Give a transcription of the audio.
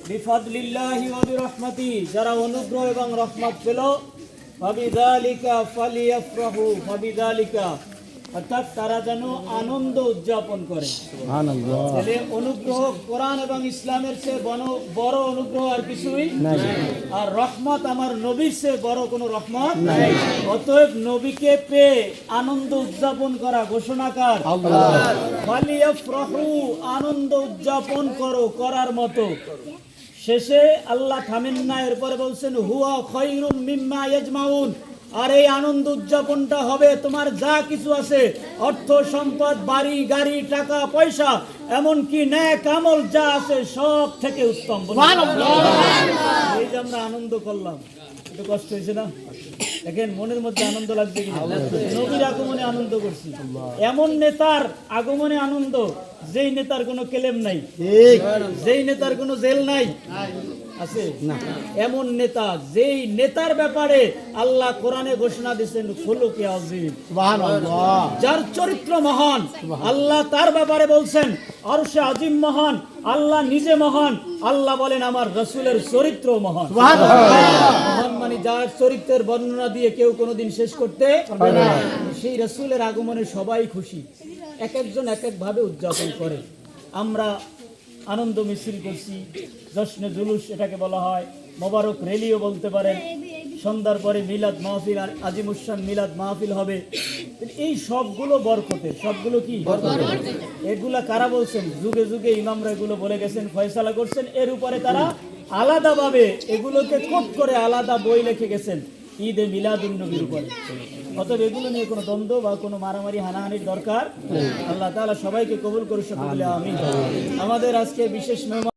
বিফাদলিল্লাহি ওয়া বিরহমাতিহি, যারা অনুগ্রহ এবং রহমত পেল, ফাবিযালিকা ফালিয়াফরাহু, ফাবিযালিকা অর্থাৎ তারা যেন আনন্দ উদযাপন করে। সুবহানাল্লাহ। তাহলে অনুগ্রহ কোরআন এবং ইসলামের চেয়ে বড় অনুগ্রহ আর কিছুই নাই, আর রহমত আমার নবীর চেয়ে বড় কোনো রহমত নাই। অতএব নবীকে পেয়ে আনন্দ উদযাপন করা ঘোষণাকার আল্লাহ। ফালিয়াফরাহু, আনন্দ উদযাপন করো করার মতো। শেষে আল্লাহ থামেন না, এরপরে বলছেন হুয়া খায়রুম মিম্মা ইয়াজমাউন, আর এই আনন্দ উদযাপনটা হবে তোমার যা কিছু আছে, অর্থ সম্পদ, বাড়ি গাড়ি, টাকা পয়সা, এমনকি নেক আমল যা আছে সব থেকে উত্তম। এই যে আমরা আনন্দ করলাম, একটু কষ্ট হয়েছে না? দেখেন মনের মধ্যে আনন্দ লাগছে কিনা? নবীর আগমনে আনন্দ করছি, এমন নেতার আগমনে আনন্দ যেই নেতার কোনো ক্লেম নাই, যেই নেতার কোনো জেল নাই, আছে না এমন নেতা, যেই নেতার ব্যাপারে আল্লাহ কোরআনে ঘোষণা দিয়েছেন খুলুকে আযীম, সুবহানাল্লাহ, যার চরিত্র মহান। আল্লাহ তার ব্যাপারে বলছেন আরশে আজিম মহান, আল্লাহ নিজে মহান। আল্লাহ বলেন আমার রাসূলের চরিত্র মহান, সুবহানাল্লাহ। মহান মানে যার চরিত্রের বর্ণনা দিয়ে কেউ কোনোদিন শেষ করতে পারবে না। সেই রাসূলের আগমনে সবাই খুশি, এক একজন এক এক ভাবে উদযাপন করে। আমরা আনন্দ মিছিল করছি, জশ্নে জুলুস এটাকে বলা হয়, মোবারক রেলিও বলতে পারেন। সন্ধ্যার পরে মিলাদ মাহফিল, আর আজিমুসান মিলাদ মাহফিল হবে। এই সবগুলো বরকতের, সবগুলো কি বরকতের। এগুলা কারা বলছেন? যুগে যুগে ইমামরা এগুলো বলে গেছেন, ফয়সালা করছেন, এর উপরে তারা আলাদাভাবে এগুলোকে কোট করে আলাদা বই লিখে গেছেন ঈদে মিলাদুন নবীর উপরে। অতএব এগুলো নিয়ে কোনো দ্বন্দ্ব বা কোনো মারামারি হানাহানির দরকার। আল্লাহ তাআলা সবাইকে কবুল করুন, সকলে আমিন। আমাদের আজকে বিশেষ মেহমান